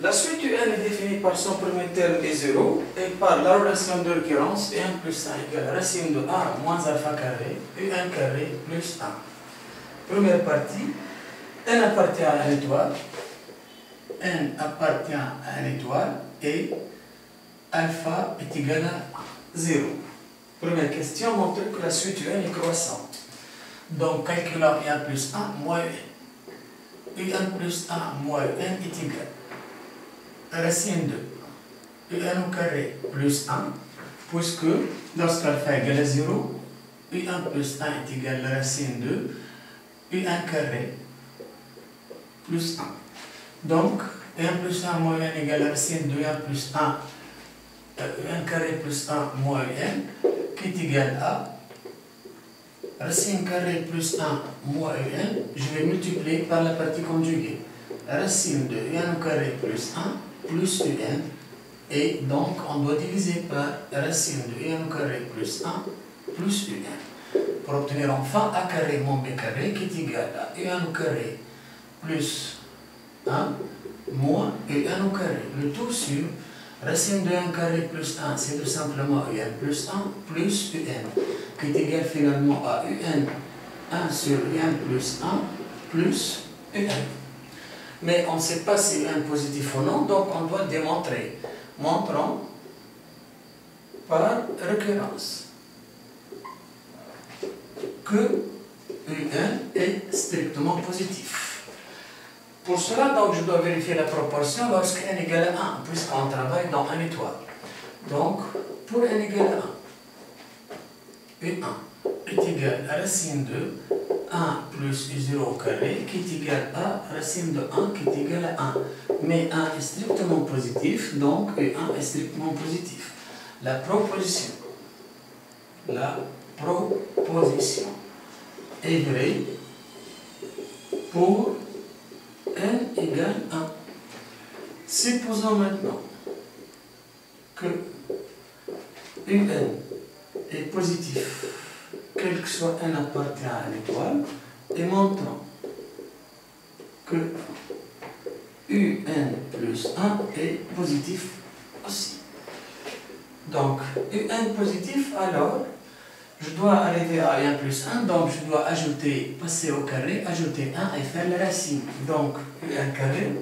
La suite UN est définie par son premier terme est 0 et par la relation de récurrence UN plus 1 égale racine de A moins alpha carré UN carré plus 1. Première partie, N appartient à une étoile, N appartient à une étoile et alpha est égal à 0. Première question montre que la suite UN est croissante. Donc calculons UN plus 1 moins UN. UN plus 1 moins UN est égal racine de UN au carré plus 1, puisque lorsqu'alpha est égal à 0, UN plus 1 est égal à racine de UN carré plus 1. Donc, UN plus 1 moins UN égale à racine de UN plus 1, UN carré plus 1 moins UN, qui est égal à racine carrée plus 1 moins UN, je vais multiplier par la partie conjuguée. Racine de UN au carré plus 1 plus UN, et donc on doit diviser par racine de UN au carré plus 1 plus UN. Pour obtenir enfin A carré moins B carré qui est égal à UN au carré plus 1 moins UN au carré. Le tout sur racine de UN carré plus 1, c'est tout simplement UN plus 1 plus UN, qui est égal finalement à UN 1 sur UN plus 1 plus UN. Mais on ne sait pas si UN est positif ou non, donc on doit démontrer. Montrons par récurrence que UN est strictement positif. Pour cela, donc, je dois vérifier la proportion lorsque n égale à 1, puisqu'on travaille dans une étoile. Donc, pour n égale à 1, U1 est égal à racine de 1 plus U0 au carré, qui est égal à racine de 1, qui est égal à 1. Mais 1 est strictement positif, donc U1 est strictement positif. La proposition est vraie pour n égale 1. Supposons maintenant que UN est positif, quel que soit n appartient à l'étoile, et montrons que UN plus 1 est positif aussi. Donc, UN positif, alors, je dois arriver à UN plus 1, donc je dois ajouter, passer au carré, ajouter 1 et faire la racine. Donc, UN carré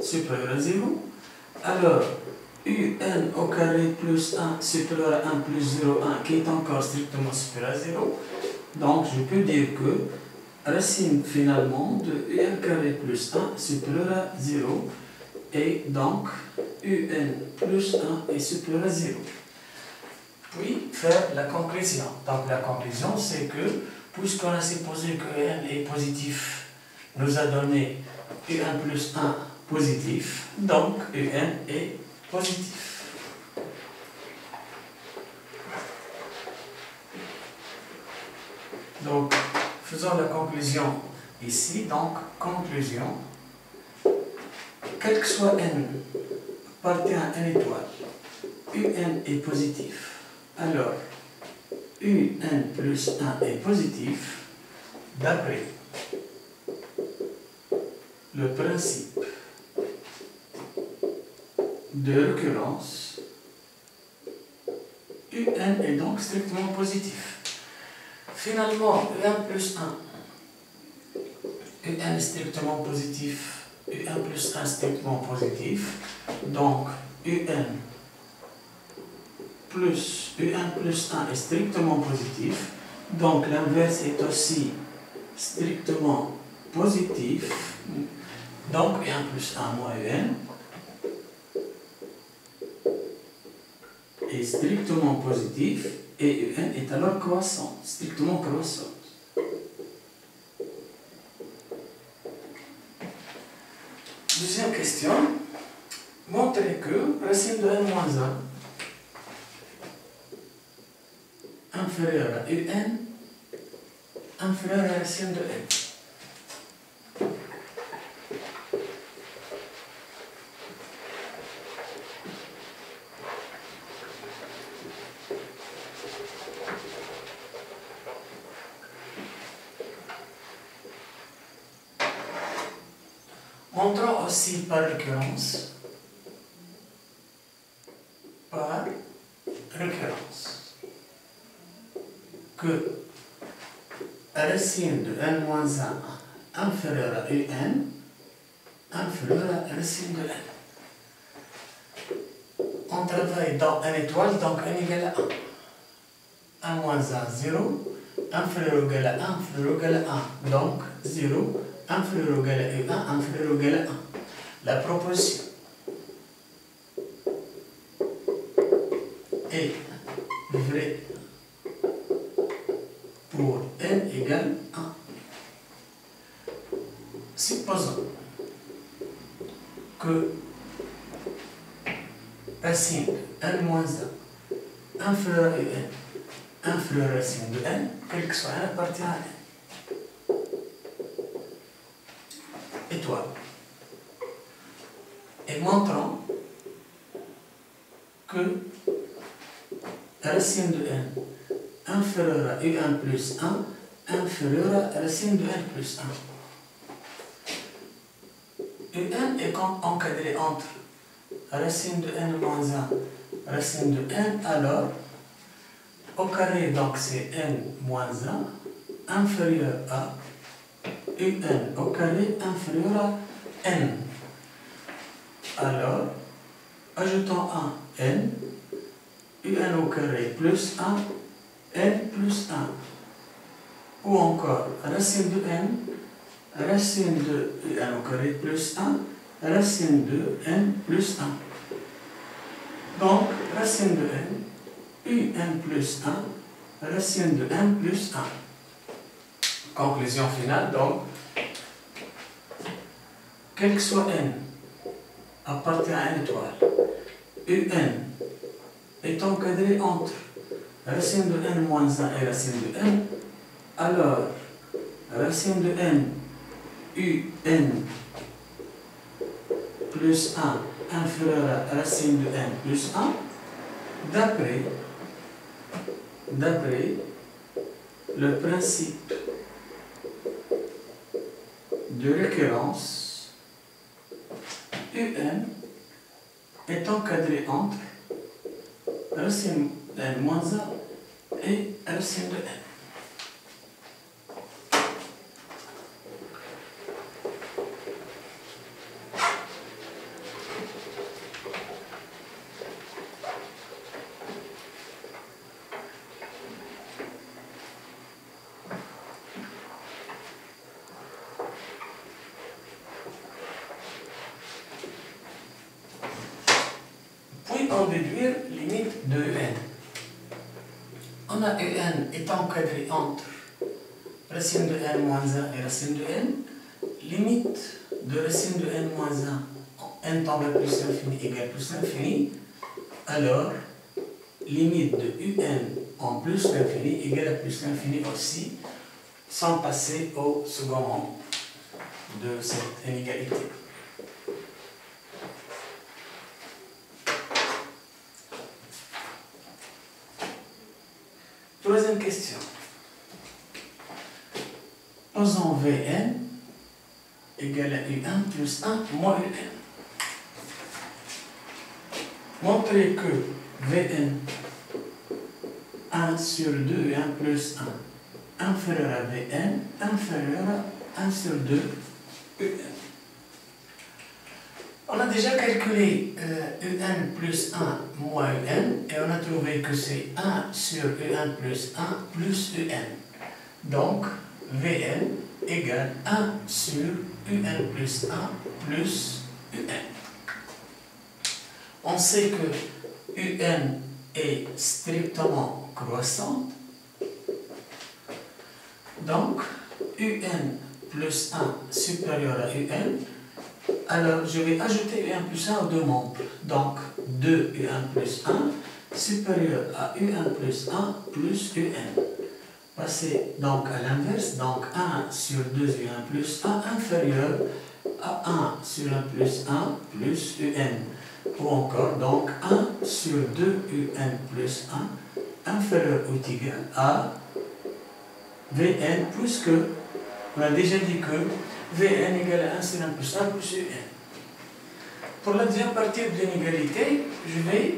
supérieur à 0. Alors, UN au carré plus 1 supérieur à 1 plus 0, 1 qui est encore strictement supérieur à 0. Donc, je peux dire que racine finalement de UN carré plus 1 supérieur à 0. Et donc, UN plus 1 est supérieur à 0. Puis, faire la conclusion. Donc, la conclusion, c'est que, puisqu'on a supposé que UN est positif, nous a donné UN plus 1 positif, donc UN est positif. Donc, faisons la conclusion ici. Donc, conclusion. Quel que soit n appartient à une étoile, UN est positif. Alors, UN plus 1 est positif d'après le principe de récurrence. UN est donc strictement positif. Finalement, UN plus 1, UN est strictement positif. UN plus 1 strictement positif, donc UN plus 1 est strictement positif, donc l'inverse est aussi strictement positif, donc UN plus 1 moins UN est strictement positif et UN est alors croissant, strictement croissant. Deuxième question, montrez que racine de n moins 1 inférieur à UN inférieur à racine de n. Montrons aussi par récurrence, que racine de n moins 1 inférieur à un inférieur à racine de n. On travaille dans n étoile, donc n égale à 1. 1 moins 1, 0. Inférieur ou égal à 1, inférieur ou égal à 1. Donc 0, inférieur ou égal à 1, inférieur ou égal à 1. La proposition est vraie pour n égale 1. Supposons que racine n moins 1 inférieur à n inférieur à racine de n, quel que soit n appartient à n. Étoile. Et montrons que racine de n inférieur à un plus 1 inférieur à racine de n plus 1. un est encadré entre racine de n moins 1 racine de n, alors au carré, donc c'est n moins 1 inférieur à un au carré inférieur à n. Alors, ajoutons un n, un au carré plus 1, n plus 1. Ou encore, racine de n, racine de un au carré plus 1, racine de n plus 1. Donc, racine de n, un plus 1, racine de n plus 1. Conclusion finale, donc, quel que soit n appartient à une étoile, un est encadré entre racine de n moins 1 et racine de n, alors racine de n, un plus 1 inférieur à racine de n plus 1, d'après le principe de récurrence, un est encadré entre racine de n moins 1 et racine de n. Puis en déduire limite de un. On a un est encadré entre racine de n moins 1 et racine de n. Limite de racine de n moins 1, n tend vers plus l'infini égale plus l'infini. Alors, limite de un en plus l'infini égale à plus l'infini aussi, sans passer au second membre de cette inégalité. Troisième question. Posons Vn égale à un plus 1 moins un. Montrez que Vn 1 sur 2 et 1 plus 1 inférieur à Vn inférieur à 1 sur 2 un. On a déjà calculé un plus 1 moins un et on a trouvé que c'est 1 sur un plus 1 plus un. Donc, Vn égale 1 sur un plus 1 plus un. On sait que un est strictement croissante. Donc, un plus 1 supérieur à un. Alors, je vais ajouter un plus 1 aux deux membres. Donc, 2 un plus 1 supérieur à un plus 1 plus un. Passez donc à l'inverse. Donc, 1 sur 2 un plus 1 inférieur à 1 sur 1 plus 1 plus un. Ou encore, donc, 1 sur 2 un plus 1 inférieur ou égal à Vn, puisque on a déjà dit que Vn égale à 1 sur 1 plus 1 plus Un. Pour la deuxième partie de l'inégalité, je vais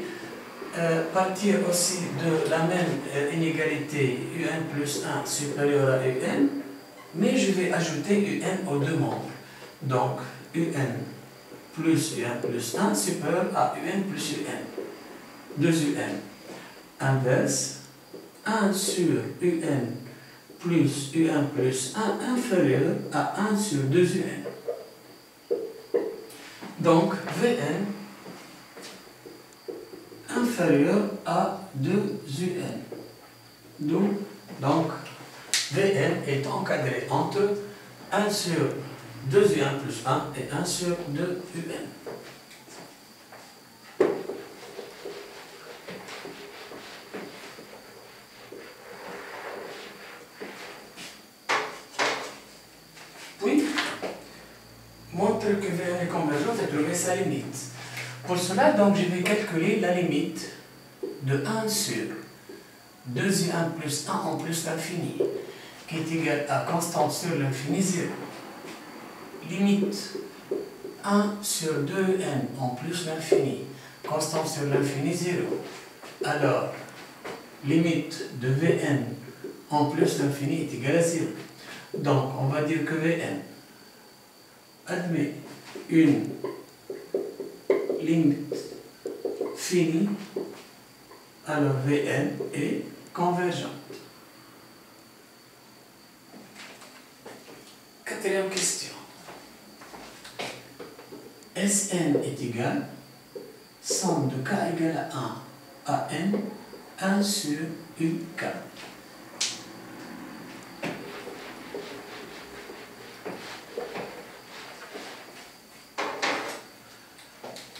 partir aussi de la même inégalité Un plus 1 supérieur à Un, mais je vais ajouter Un aux deux membres. Donc, Un plus Un plus 1 supérieur à Un plus Un. 2 Un. Inverse, 1 sur Un plus Un plus 1 inférieur à 1 sur 2 Un. Donc, Vn inférieur à 2 Un. Donc, Vn est encadré entre 1 sur 2 Un plus 1 et 1 sur 2 Un. Puis, montrer que Vn est convergent et trouver sa limite. Pour cela, donc, je vais calculer la limite de 1 sur 2 Un plus 1 en plus l'infini, qui est égal à constante sur l'infini 0. Limite 1 sur 2n en plus l'infini, constante sur l'infini 0. Alors, limite de Vn en plus l'infini est égale à 0. Donc, on va dire que Vn admet une limite finie, alors Vn est convergente. Quatrième question. Sn est égal, somme de k égale à 1 à n, 1 sur uk.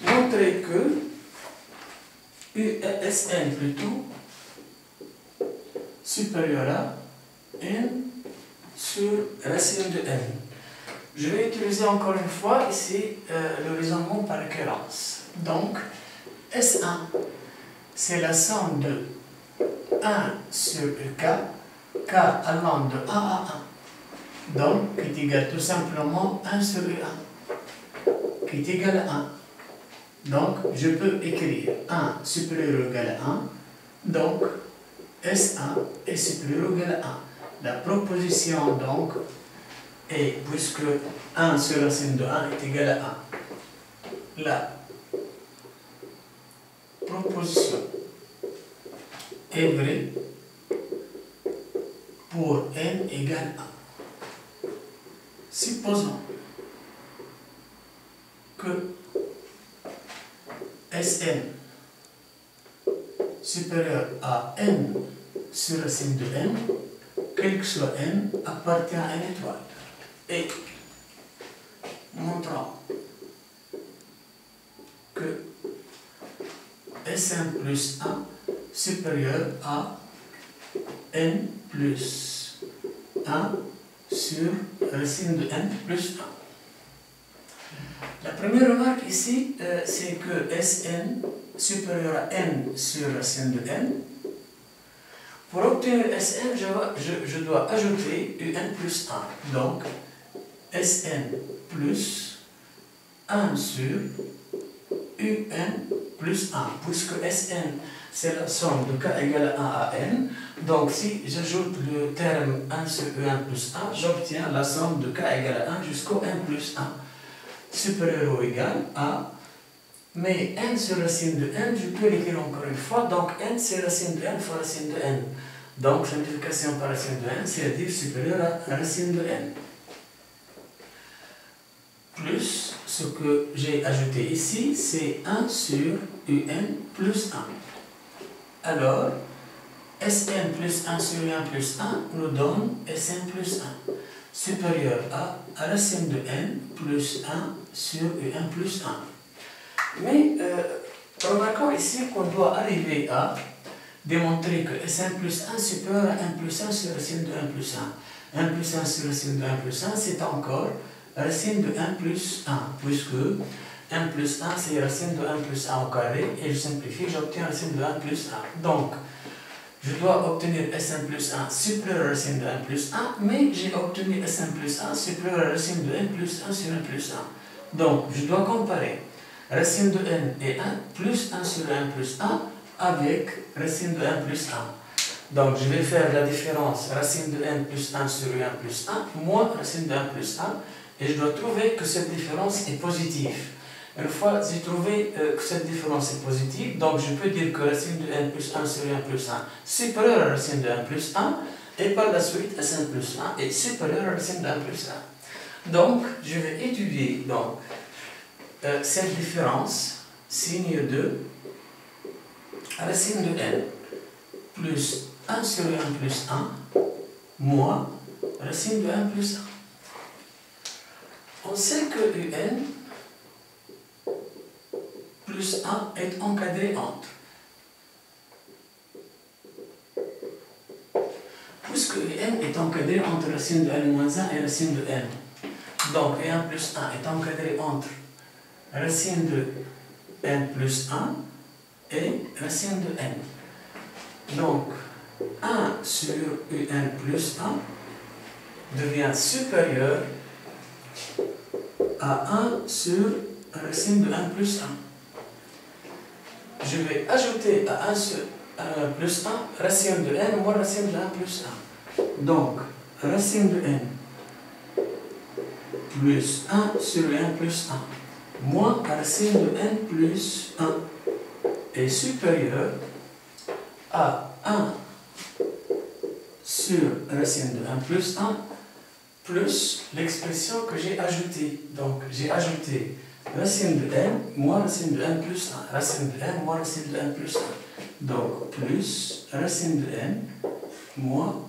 Montrer que Sn plutôt supérieur à n sur racine de n. Je vais utiliser encore une fois ici le raisonnement par récurrence. Donc, S1, c'est la somme de 1 sur k, k allant de 1 à 1. Donc, qui est égal tout simplement 1 sur 1, qui est égal à 1. Donc, je peux écrire 1 supérieur ou égal à 1. Donc, S1 est supérieur ou égal à 1. La proposition, donc, est, puisque 1 sur racine de 1 est égal à 1, la proposition est vraie pour n égale 1. Supposons que Sn supérieur à n sur racine de n, quel que soit n, appartient à n étoile. Et montrant que Sn plus 1 supérieur à n plus 1 sur racine de n plus 1. La première remarque ici, c'est que Sn supérieur à n sur racine de n. Pour obtenir Sn, je dois ajouter Un plus 1. Donc, Sn plus 1 sur Un plus 1. Puisque Sn, c'est la somme de k égale à 1 à n. Donc, si j'ajoute le terme 1 sur Un plus 1, j'obtiens la somme de k égale à 1 jusqu'au n plus 1. Supérieur ou égal à, mais n sur racine de n, je peux l'écrire encore une fois, donc n c'est racine de n fois racine de n. Donc simplification par racine de n, c'est-à-dire supérieur à racine de n. Plus ce que j'ai ajouté ici, c'est 1 sur Un plus 1. Alors, Sn plus 1 sur Un plus 1 nous donne Sn plus 1. Supérieur à racine de n plus 1 sur Un plus 1. Mais remarquons ici qu'on doit arriver à démontrer que Sn plus 1 supérieur à 1 plus 1 sur racine de 1 plus 1. 1 plus 1 sur racine de 1 plus 1, c'est encore racine de 1 plus 1, puisque 1 plus 1, c'est racine de 1 plus 1 au carré, et je simplifie, j'obtiens racine de 1 plus 1. Donc, je dois obtenir Sn plus 1 supérieur à la racine de n plus 1, mais j'ai obtenu Sn plus 1 supérieur à la racine de n plus 1 sur n plus 1. Donc, je dois comparer racine de n est 1 plus 1 sur n plus 1 avec racine de n plus 1. Donc, je vais faire la différence racine de n plus 1 sur n plus 1 moins racine de n plus 1 et je dois trouver que cette différence est positive. Une fois j'ai trouvé que cette différence est positive, donc je peux dire que racine de n plus 1 sur n plus 1 supérieure à racine de n plus 1 et par la suite Sn plus 1 est supérieure à racine de n plus 1. Donc, je vais étudier donc, cette différence signe de racine de n plus 1 sur n plus 1 moins racine de n plus 1. On sait que un plus 1 est encadré entre. Puisque n est encadré entre racine de n moins 1 et racine de n. Donc, 1 plus 1 est encadré entre racine de n plus 1 et racine de n. Donc, 1 sur un plus 1 devient supérieur à 1 sur racine de 1 plus 1. Je vais ajouter à 1 sur 1 plus 1 racine de n moins racine de 1 plus 1. Donc, racine de n plus 1 sur 1 plus 1 moins racine de n plus 1 est supérieur à 1 sur racine de 1 plus 1 plus l'expression que j'ai ajoutée. Donc, j'ai ajouté racine de n moins racine de n plus 1. Racine de n moins racine de n plus 1. Donc, plus racine de n moins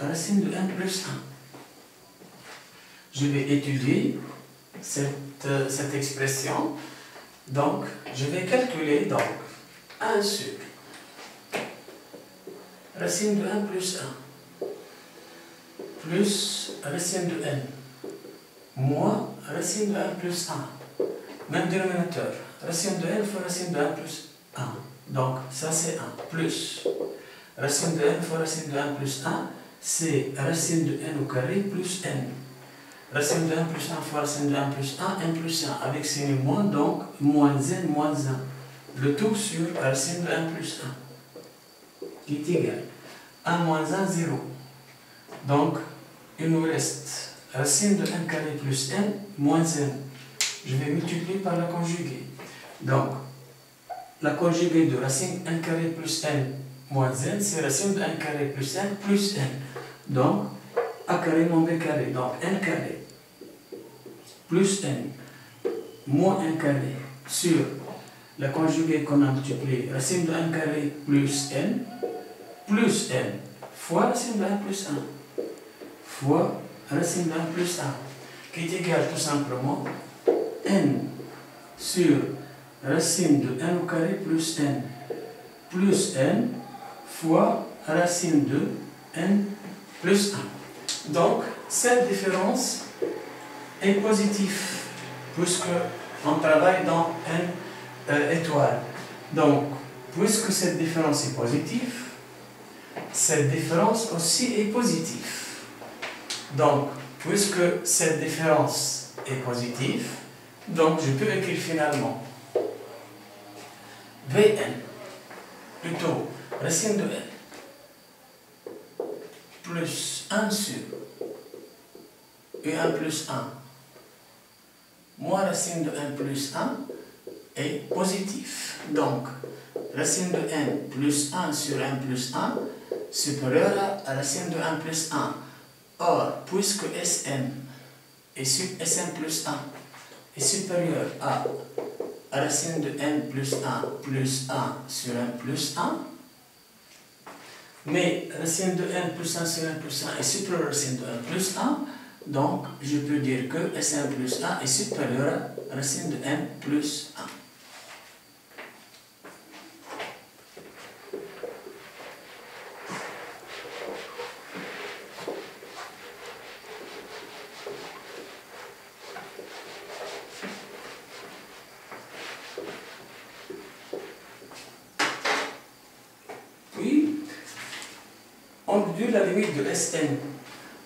racine de n plus 1. Je vais étudier cette expression. Donc, je vais calculer donc 1 sur racine de 1 plus 1 plus racine de n moins racine de 1 plus 1. Même dénominateur. Racine de n fois racine de 1 plus 1. Donc, ça c'est 1. Plus racine de n fois racine de 1 plus 1, c'est racine de n au carré plus n. Racine de 1 plus 1 fois racine de 1 plus 1, n plus 1. Avec signe moins, donc moins n moins 1. Le tout sur racine de 1 plus 1. Qui est égal. 1 moins 1, 0. Donc, il nous reste racine de n carré plus n moins n. Je vais multiplier par la conjuguée. Donc, la conjuguée de racine n carré plus n moins n, c'est racine de n carré plus n plus n. Donc, a carré moins b carré. Donc, n carré plus n moins n carré sur la conjuguée qu'on a multipliée. Racine de n carré plus n fois racine de 1 plus 1 fois racine de 1 plus 1 qui est égal tout simplement n sur racine de n au carré plus n fois racine de n plus 1. Donc, cette différence est positive puisque on travaille dans n étoile. Donc, puisque cette différence est positive, cette différence aussi est positive. Donc, puisque cette différence est positive, donc je peux écrire finalement Vn, plutôt racine de n, plus 1 sur U1 plus 1, moins racine de n plus 1 est positif. Donc, racine de n plus 1 sur n plus 1 supérieur à racine de 1 plus 1. Or, puisque Sn est Sn plus 1 est supérieur à racine de n plus 1 sur n plus 1, mais racine de n plus 1 sur n plus 1 est supérieur à racine de n plus 1, donc je peux dire que Sn plus 1 est supérieur à racine de n plus 1. on déduit la limite de Sn.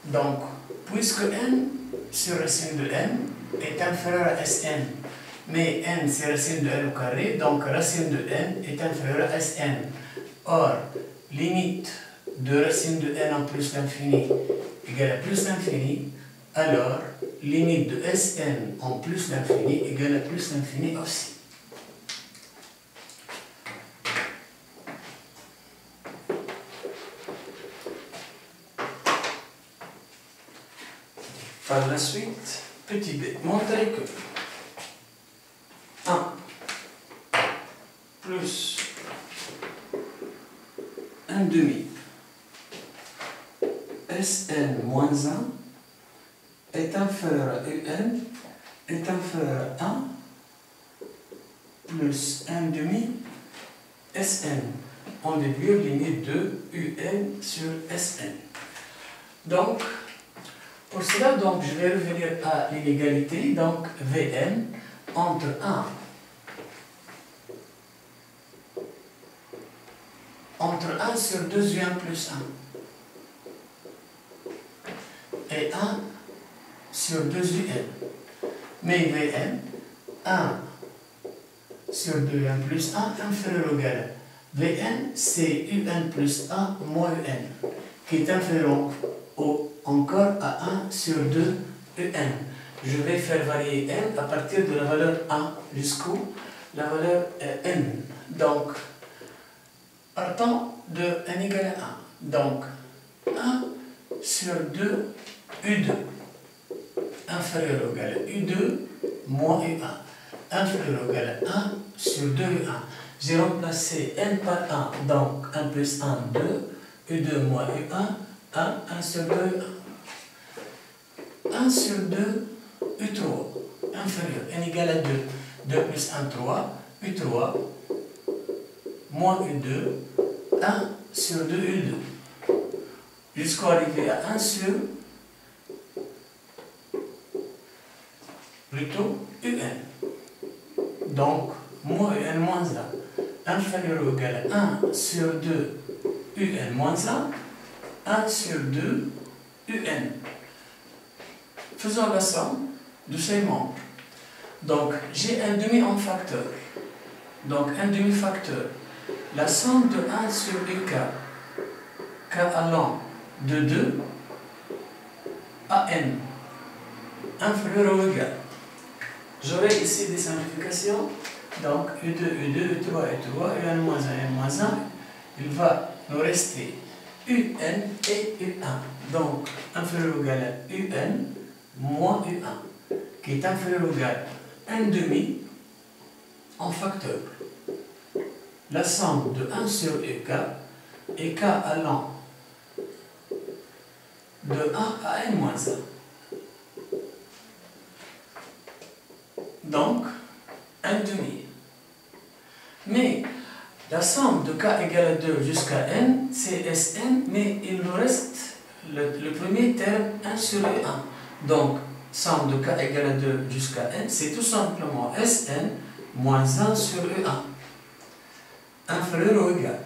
Donc, puisque n sur racine de n est inférieur à Sn, mais n c'est racine de n au carré, donc racine de n est inférieure à Sn. Or, limite de racine de n en plus l'infini égale à plus l'infini, alors limite de Sn en plus l'infini égale à plus l'infini aussi. Par la suite, petit b, montrer que 1 plus 1 demi Sn moins 1 est inférieur à Un est inférieur à 1 plus 1 demi Sn. On déduit limite de Un sur Sn. Donc, pour cela, donc, je vais revenir à l'inégalité, donc Vn entre 1 sur 2 Un plus 1 et 1 sur 2 Un. Mais Vn, 1 sur 2 Un plus 1 inférieur ou égal. Vn, c'est Un plus 1 moins Un, qui est inférieur encore à 1 sur 2 Un. Je vais faire varier n à partir de la valeur 1 jusqu'au la valeur n. Donc, partant de n égale à 1. Donc, 1 sur 2 U2 inférieur ou égal à U2 moins U1 inférieur ou égal à 1 sur 2 U1. J'ai remplacé n par 1, donc 1 plus 1, 2, U2 moins U1, 1 sur 2 U1. 1 sur 2 U3 inférieur, n égale à 2. 2 plus 1, 3, U3 moins U2, 1 sur 2 U2. Jusqu'à arriver à 1 sur plutôt UN. Donc, moins UN moins 1 inférieur ou égal à 1 sur 2 UN moins 1, 1 sur 2 UN. Faisons la somme de ces membres. Donc, j'ai un demi en facteur. Donc, un demi-facteur. La somme de 1 sur UK, K allant de 2 à N, inférieur ou égal. J'aurai ici des simplifications. Donc, U2, U2, U3, U3, UN moins 1, N moins 1. Il va nous rester UN et U1. Donc, inférieur ou égal à UN moins U1, qui est inférieur ou égal à 1 demi en facteur. La somme de 1 sur UK et K allant de 1 à N moins 1. Donc, 1 demi. Mais la somme de K égale à 2 jusqu'à N, c'est Sn, mais il nous reste le premier terme 1 sur U1. Donc, somme de K égale à 2 jusqu'à N, c'est tout simplement Sn moins 1 sur U1. Inférieur ou égal.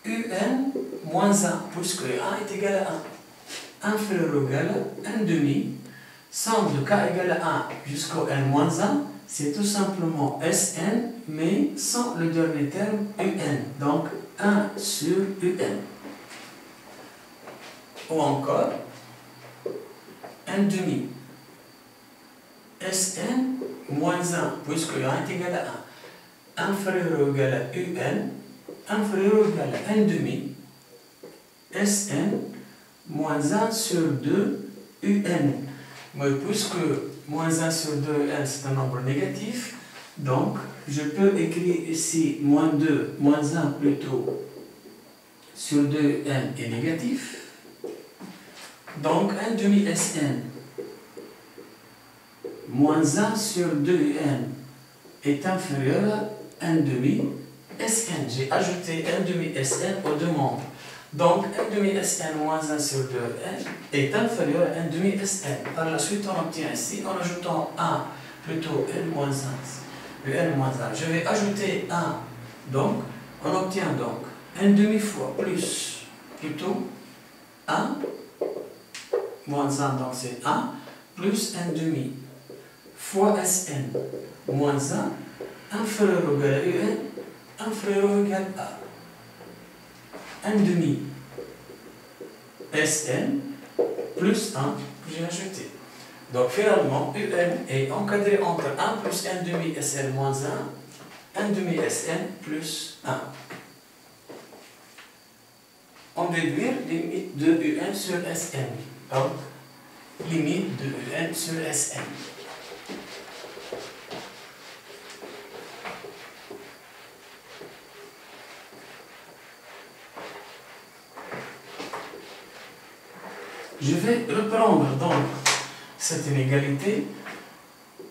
UN moins 1, puisque U1 est égal à 1. Inférieur ou égal à 1 demi. Somme de K égale à 1 jusqu'au N moins 1, c'est tout simplement Sn, mais sans le dernier terme UN. Donc 1 sur UN. Ou encore 1 demi. Sn moins 1, puisque U1 est égal à 1. Inférieur ou égal à UN, inférieur ou égal à 1 demi. Sn moins 1 sur 2 UN. Mais puisque moins 1 sur 2n c'est un nombre négatif, donc je peux écrire ici moins 2, moins 1 plutôt sur 2n est négatif. Donc 1 demi Sn moins 1 sur 2n est inférieur à 1 demi Sn. J'ai ajouté 1 demi Sn aux deux membres. Donc, 1 demi Sn moins 1 sur 2n est inférieur à 1 demi Sn. Par la suite, on obtient ici, en ajoutant 1, plutôt n moins 1, le n moins 1. Je vais ajouter 1, donc, on obtient donc 1 demi fois plus, plutôt 1 moins 1, donc c'est 1, plus 1 demi, fois Sn, moins 1, inférieur ou égal à Un, inférieur ou égal à 1 demi, Sn, plus 1, que j'ai ajouté. Donc finalement, Un est encadré entre 1 plus 1 demi Sn moins 1, 1 demi Sn plus 1. On déduire limite de Un sur Sn. Donc, limite de Un sur Sn. Je vais reprendre donc cette inégalité.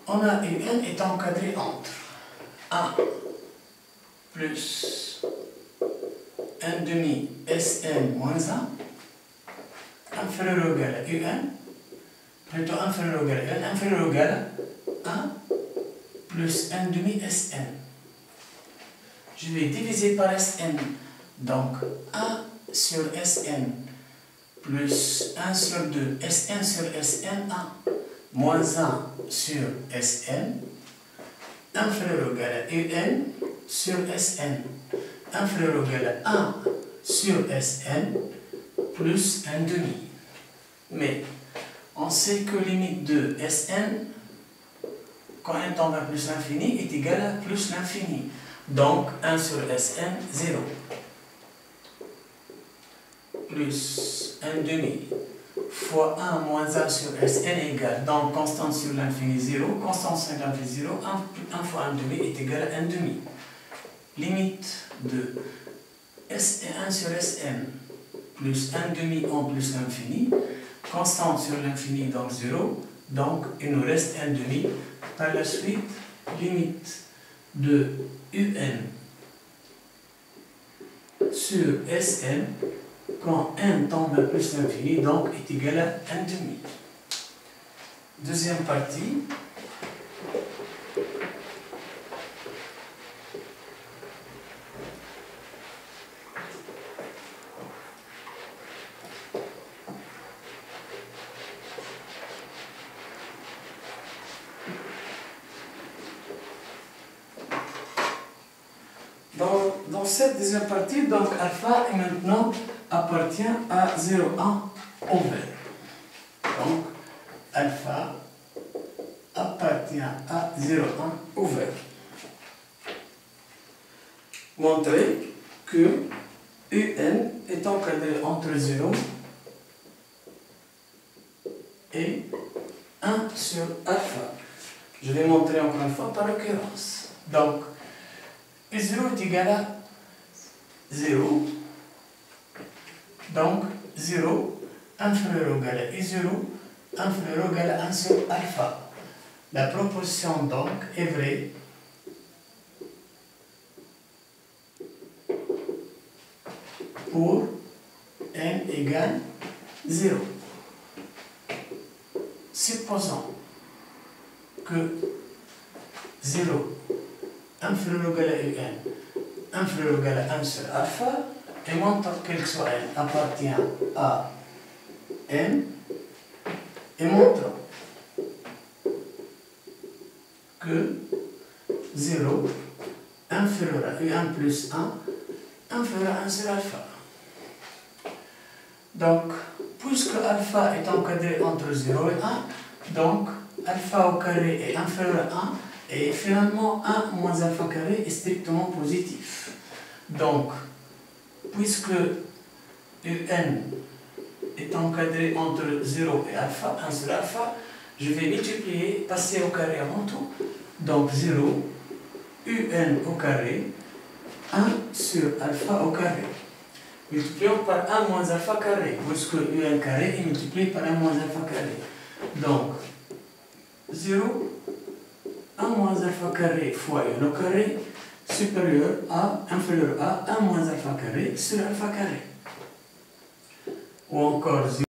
On a Un est encadré entre 1 plus 1 demi Sn moins 1 inférieur ou égal à Un, plutôt inférieur ou égal à Un, inférieur ou égal à 1 plus 1 demi Sn. Je vais diviser par Sn, donc 1 sur Sn plus 1 sur 2, Sn sur Sn, 1, moins 1 sur Sn, inférieur ou égal à Un sur Sn, inférieur ou égal à 1 sur Sn, plus 1 demi. Mais, on sait que limite de Sn, quand n tend vers plus l'infini, est égal à plus l'infini. Donc, 1 sur Sn, 0. Plus 1 demi fois 1 moins 1 sur Sn égale, donc constante sur l'infini 0, constante sur l'infini 0, 1 fois 1 demi est égal à 1 demi. Limite de S1 sur Sn plus 1 demi en plus l'infini, constante sur l'infini donc 0, donc il nous reste 1 demi. Par la suite, limite de Un sur Sn quand n tend vers plus l'infini, donc est égal à 1 demi. Deuxième partie. Dans cette deuxième partie, donc alpha est maintenant appartient à 0,1 ouvert. Donc, alpha appartient à 0,1 ouvert. Montrer que Un est encadré entre 0 et 1 sur alpha. Je vais montrer encore une fois par l'occurrence. Donc, U0 est égal à 0. Donc, 0 inférieur ou égal à I0 inférieur ou égal à 1 sur alpha. La proposition donc est vraie pour n égale 0. Supposons que 0 inférieur ou égal à Un inférieur ou égal à 1 sur alpha, et montre quel que soit n appartient à n, et montre que 0 inférieur à Un plus 1 inférieur à 1 sur alpha. Donc, puisque alpha est encadré entre 0 et 1, donc alpha au carré est inférieur à 1, et finalement 1 moins alpha carré est strictement positif. Donc, puisque Un est encadré entre 0 et alpha, 1 sur alpha, je vais multiplier, passer au carré avant tout. Donc 0, Un au carré, 1 sur alpha au carré. Multiplions par 1 moins alpha carré, puisque Un carré est multiplié par 1 moins alpha carré. Donc 0, 1 moins alpha carré fois Un au carré, supérieur à, inférieur à 1 moins alpha carré sur alpha carré. Ou encore 0.